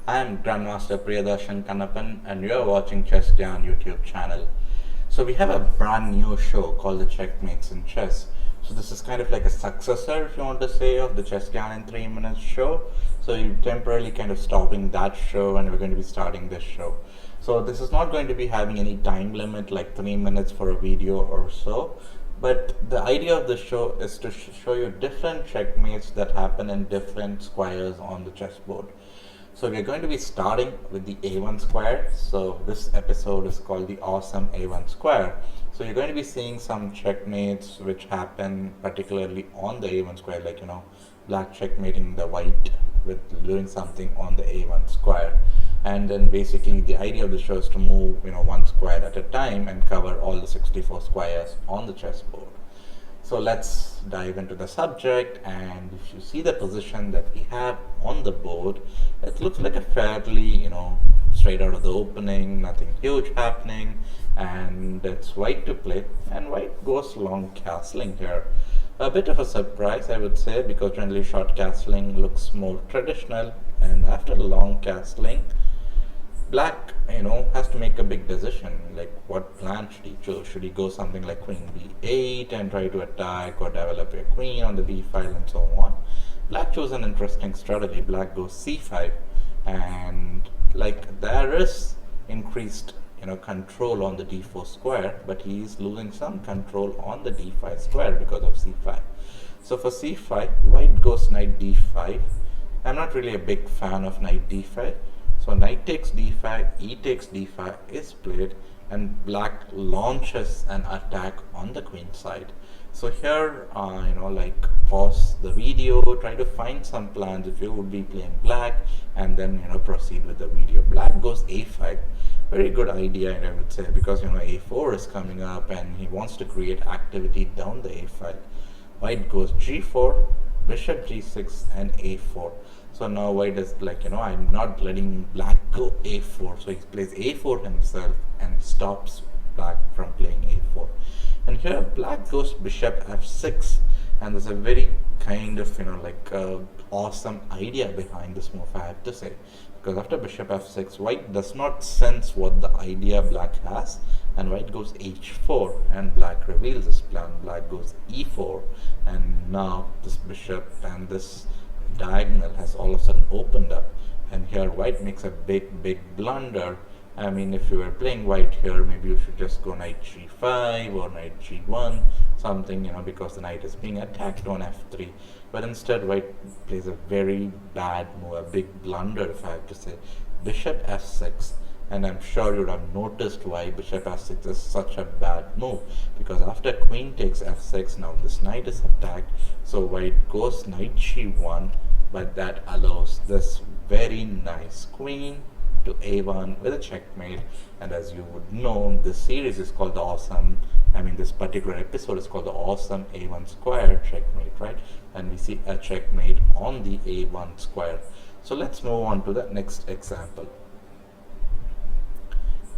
I am Grandmaster Priyadharshan Kannappan and you are watching Gyaan YouTube channel. So we have a brand new show called the Checkmates in Chess. So this is kind of like a successor, if you want to say, of the Gyaan in 3 minutes show. So you're temporarily kind of stopping that show and we're going to be starting this show. So this is not going to be having any time limit like 3 minutes for a video or so. But the idea of the show is to show you different checkmates that happen in different squares on the chessboard. So we're going to be starting with the A1 square. So this episode is called the awesome A1 square. So you're going to be seeing some checkmates which happen particularly on the A1 square, like black checkmating the white with doing something on the A1 square. And then basically the idea of the show is to move one square at a time and cover all the 64 squares on the chessboard. So let's dive into the subject, and if you see the position that we have on the board, it looks like a fairly, straight out of the opening, nothing huge happening, and it's white to play, and white goes long castling here. A bit of a surprise, I would say, because generally short castling looks more traditional, and after long castling, black has to make a big decision, like what plan should he choose. Should he go something like queen b8 and try to attack or develop a queen on the b file and so on? Black chose an interesting strategy. Black goes c5, and like there is increased control on the d4 square, but he is losing some control on the d5 square because of c5. So for c5, white goes knight d5. I'm not really a big fan of knight d5. So knight takes d5, e takes d5 is played, and black launches an attack on the queen side. So here, pause the video, try to find some plans if you would be playing black, and then proceed with the video. Black goes a5, very good idea, I would say, because a4 is coming up and he wants to create activity down the a file. White goes g4, bishop g6, and a4. So now white is like, I'm not letting black go a4. So he plays a4 himself and stops black from playing a4. And here black goes bishop f6. And there's a very kind of, awesome idea behind this move, I have to say. Because after bishop f6, white does not sense what the idea black has. And white goes h4 and black reveals his plan. Black goes e4. And now this bishop and this diagonal has all of a sudden opened up, and here white makes a big blunder. I mean, if you were playing white here, maybe you should just go knight g5 or knight g1, something, because the knight is being attacked on f3. But instead white plays a very bad move, a big blunder, if I have to say. Bishop f6. And I'm sure you would have noticed why bishop f6 is such a bad move, because after queen takes f6, now this knight is attacked. So white goes knight g1, but that allows this very nice queen to a1 with a checkmate. And as you would know, this series is called the awesome, this particular episode is called the awesome a1 square checkmate, right? And we see a checkmate on the a1 square. So let's move on to the next example.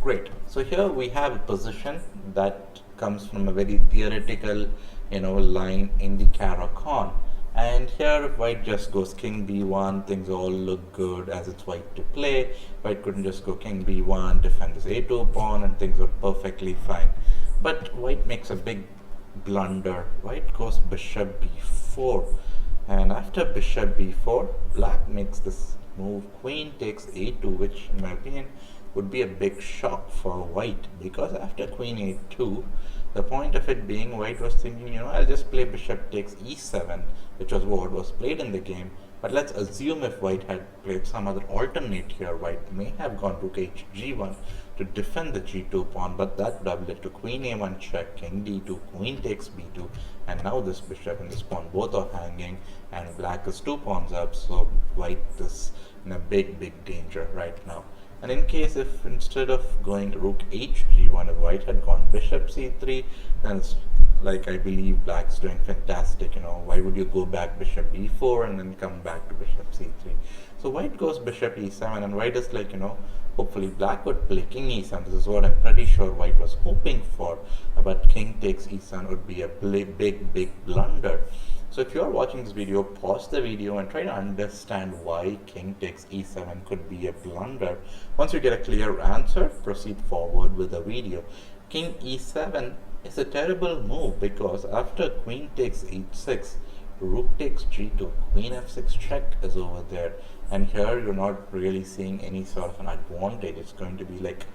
Great. So here we have a position that comes from a very theoretical, line in the Caro-Kann. And here if white just goes king b1, things all look good as it's white to play. White couldn't just go king b1, defend this a2 pawn, and things are perfectly fine. But white makes a big blunder. White goes bishop b4. And after bishop b4, black makes this move, queen takes a2, which in my opinion would be a big shock for white, because after queen a2, the point of it being white was thinking, I'll just play bishop takes e7, which was what was played in the game. But let's assume if white had played some other alternate here, white may have gone rook h g1 to defend the g2 pawn, but that would have led to queen a1 check, king d2, queen takes b2, and now this bishop and this pawn both are hanging, and black is 2 pawns up, so white is in a big danger right now. And in case if instead of going rook h g1, if white had gone bishop c3, then it's like, I believe black's doing fantastic. Why would you go back bishop b4 and then come back to bishop c3? So white goes bishop e7, and white is like, hopefully black would play king e7. This is what I'm pretty sure white was hoping for, but king takes e7 would be a big blunder. So if you're watching this video, pause the video and try to understand why king takes e7 could be a blunder. Once you get a clear answer, proceed forward with the video. King e7 is a terrible move because after queen takes h6, rook takes g2, queen f6 check is over there, and here you're not really seeing any sort of an advantage. It's going to be like,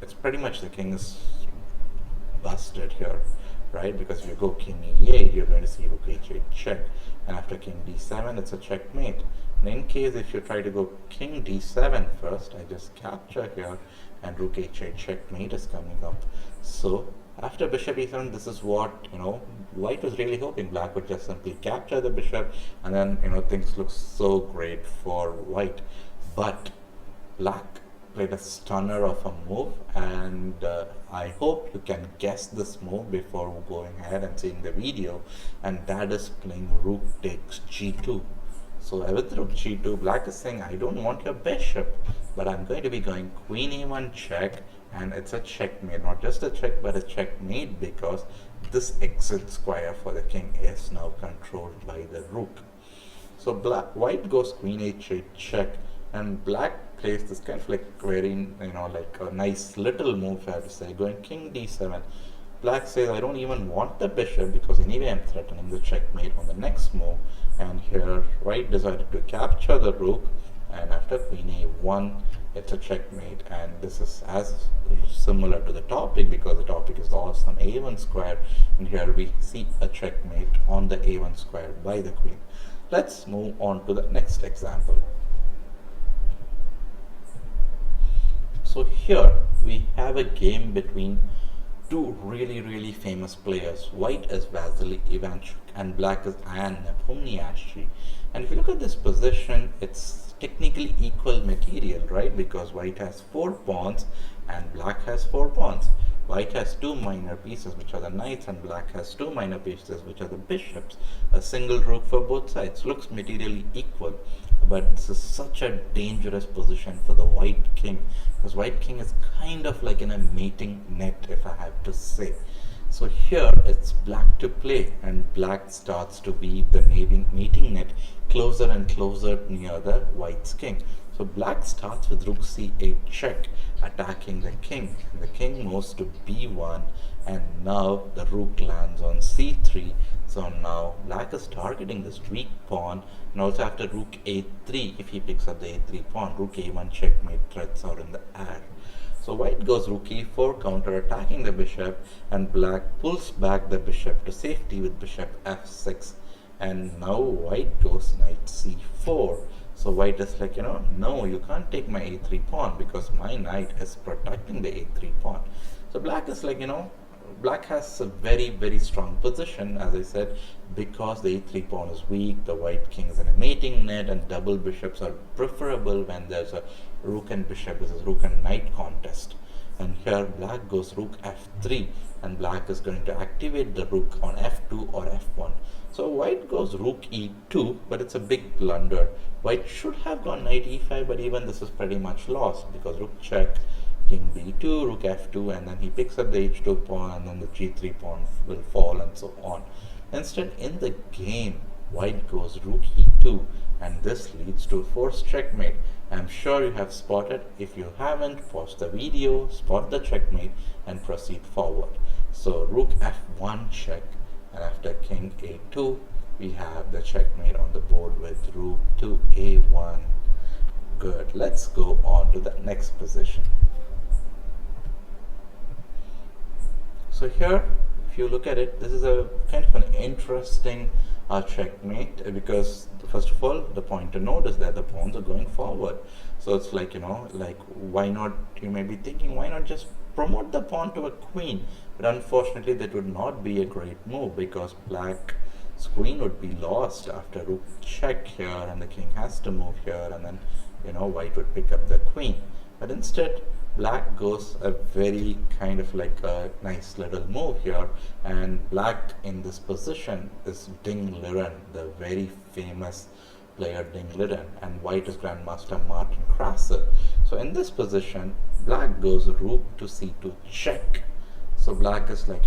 it's pretty much the king is busted here, right? Because if you go king e8, you're going to see rook h8 check, and after king d7, it's a checkmate. And in case if you try to go king d7 first, I just capture here, and rook h8 checkmate is coming up. So after bishop e7, this is what white was really hoping. Black would just simply capture the bishop, and then things look so great for white. But black played a stunner of a move, and I hope you can guess this move before going ahead and seeing the video, and that is playing rook takes g2. So with rook g2, black is saying, I don't want your bishop, but I'm going to be going queen a1 check, and it's a checkmate. Not just a check, but a checkmate, because this exit square for the king is now controlled by the rook. So white goes queen h8 check, and black plays this kind of like very, like a nice little move, I have to say, going king d7. Black says, I don't even want the bishop because anyway I'm threatening the checkmate on the next move. And here white decided to capture the rook, and after queen a1, it's a checkmate. And this is as similar to the topic because the topic is the awesome a1 square, and here we see a checkmate on the a1 square by the queen. Let's move on to the next example. So here we have a game between two really famous players. White is Vasily Ivanchuk and black is Gyaan. And if you look at this position, it's technically equal material, right? Because white has 4 pawns and black has 4 pawns. White has 2 minor pieces, which are the knights, and black has 2 minor pieces, which are the bishops. A single rook for both sides. Looks materially equal, but this is such a dangerous position for the white king, because white king is kind of like in a mating net, if I have to say. So here it's black to play, and black starts to weave the mating net closer and closer near the white's king. So black starts with rook c8 check, attacking the king. The king moves to b1, and now the rook lands on c3. So now black is targeting this weak pawn, and also after rook a3, if he picks up the a3 pawn, rook a1 checkmate threats out in the air. So white goes rook e4, counter attacking the bishop, and black pulls back the bishop to safety with bishop f6. And now white goes knight c4. So white is like, no, you can't take my a3 pawn because my knight is protecting the a3 pawn. So black is like, black has a very strong position, as I said, because the a3 pawn is weak, the white king is in a mating net, and double bishops are preferable when there's a rook and bishop. This is rook and knight contest. And here black goes rook f3, and black is going to activate the rook on f2 or f1. So white goes rook e2, but it's a big blunder. White should have gone knight e5, but even this is pretty much lost because rook check, king b2, rook f2, and then he picks up the h2 pawn, and then the g3 pawn will fall, and so on. Instead, in the game, white goes rook e2, and this leads to a forced checkmate. I'm sure you have spotted. If you haven't, pause the video, spot the checkmate, and proceed forward. So rook f1 check, and after king a2, we have the checkmate on the board with rook to a1. Good. Let's go on to the next position. So here, if you look at it, this is a kind of an interesting checkmate, because first of all, the point to note is that the pawns are going forward. So it's like, why not, you may be thinking, why not just promote the pawn to a queen? But unfortunately, that would not be a great move, because black's queen would be lost after rook check here, and the king has to move here, and then, white would pick up the queen. But instead, black goes a very kind of like a nice little move here, and black in this position is Ding Liren, the very famous player Ding Liren, and white is Grandmaster Martin Krasser. So in this position, black goes rook to c2 check. So black is like,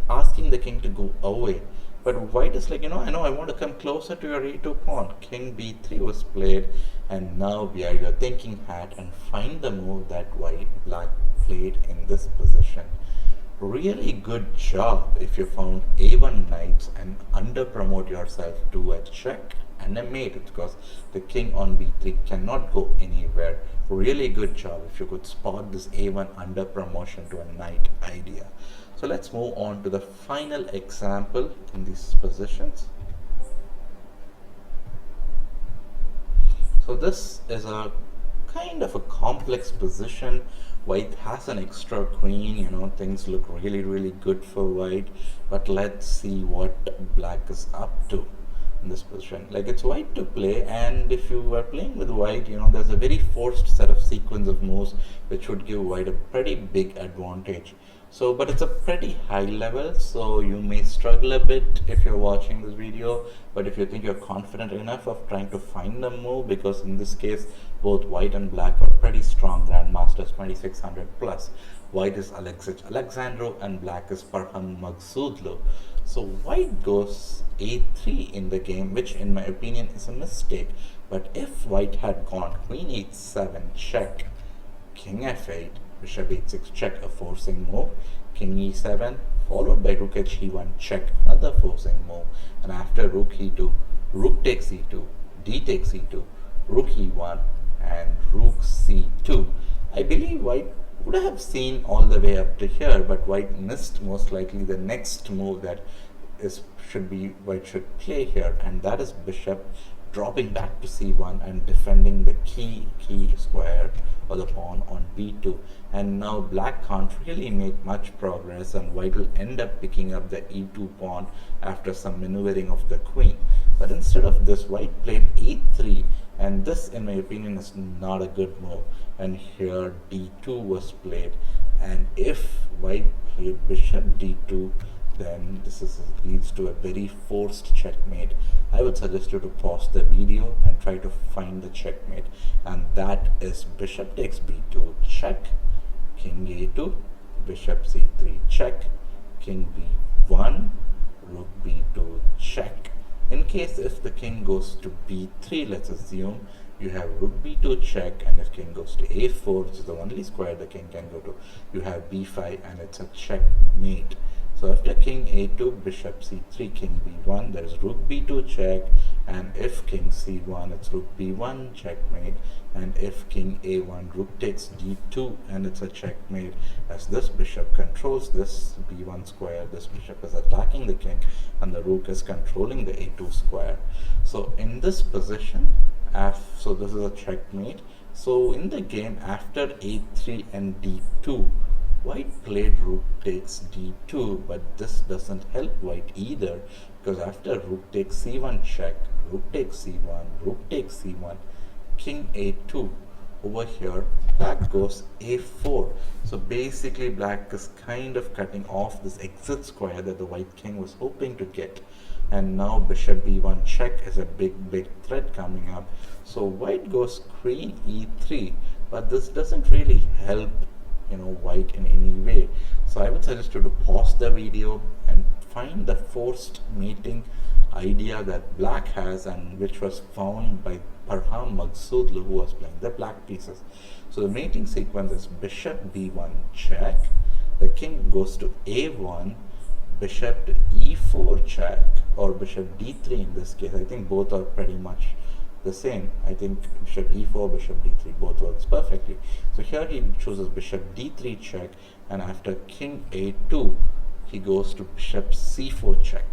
asking the king to go away. But white is like, I know I want to come closer to your e2 pawn. King b3 was played, and now we are your thinking hat and find the move that black played in this position. Really good job if you found a1 knights and under promote yourself to a check and a mate, because the king on b3 cannot go anywhere. Really good job if you could spot this a1 under promotion to a knight idea. So let's move on to the final example in these positions. So this is a kind of a complex position. White has an extra queen, things look really good for white, but let's see what black is up to in this position. Like, it's white to play, and if you are playing with white, there's a very forced set of sequence of moves which would give white a pretty big advantage. So, but it's a pretty high level, so you may struggle a bit if you're watching this video, but if you think you're confident enough of trying to find the move, because in this case both white and black are pretty strong grandmasters, 2600 plus. White is Alexic Alexandrov and black is Parham Maghsoodlu. So white goes a3 in the game, which in my opinion is a mistake. But if white had gone queen h7 check, king f8, bishop h6 check, a forcing move, king e7 followed by rook he1 check, another forcing move, and after rook e2, rook takes e2, d takes e2, rook e1 and rook c2. I believe white would have seen all the way up to here, but white missed most likely the next move that white should play here, and that is bishop dropping back to c1 and defending the key square or the pawn on b2. And now black can't really make much progress, and white will end up picking up the e2 pawn after some maneuvering of the queen. But instead of this, white played e3, and this in my opinion is not a good move. And here d2 was played, and if white played bishop d2, then leads to a very forced checkmate. I would suggest you to pause the video and try to find the checkmate, and that is bishop takes b2 check, king a2, bishop c3 check, king b1, rook b2 check. In case if the king goes to b3, let's assume you have rook b2 check, and if king goes to a4, which is the only square the king can go to, you have b5 and it's a checkmate. So after king a2, bishop c3, king b1, there is rook b2 check, and if king c1, it's rook b1 checkmate, and if king a1, rook takes d2, and it's a checkmate, as this bishop controls this b1 square. This bishop is attacking the king, and the rook is controlling the a2 square. So in this position, so this is a checkmate. So in the game, after a3 and d2, white played rook takes d2, but this doesn't help white either, because after rook takes c1 check, rook takes c1, rook takes c1, king a2, over here black goes a4. So basically black is kind of cutting off this exit square that the white king was hoping to get. And now bishop b1 check is a big threat coming up. So white goes queen e3, but this doesn't really help white in any way. So I would suggest you to pause the video and find the forced mating idea that black has, and which was found by Parham Maghsoodlu, who was playing the black pieces. So the mating sequence is bishop b1 check, the king goes to a1, bishop to e4 check, or bishop d3 in this case. I think both are pretty much the same. I think bishop e4, bishop d3 both works perfectly. So here he chooses bishop d3 check, and after king a2 he goes to bishop c4 check.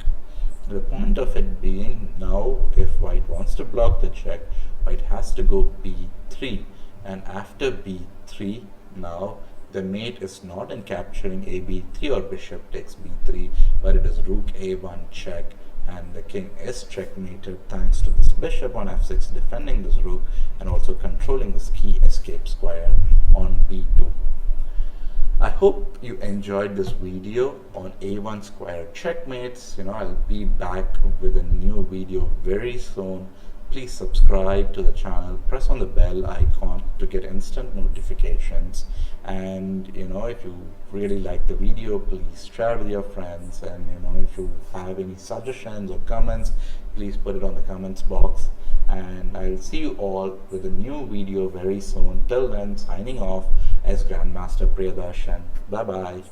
The point of it being, now if white wants to block the check, white has to go b3, and after b3, now the mate is not in capturing a b3 or bishop takes b3, but it is rook a1 check, and the king is checkmated thanks to this bishop on f6 defending this rook and also controlling this key escape square on b2. I hope you enjoyed this video on a1 square checkmates. I'll be back with a new video very soon. please subscribe to the channel, press on the bell icon to get instant notifications. And if you really like the video, please share with your friends. And if you have any suggestions or comments, please put it on the comments box. And I'll see you all with a new video very soon. Till then, signing off as Grandmaster Priyadharshan. Bye bye.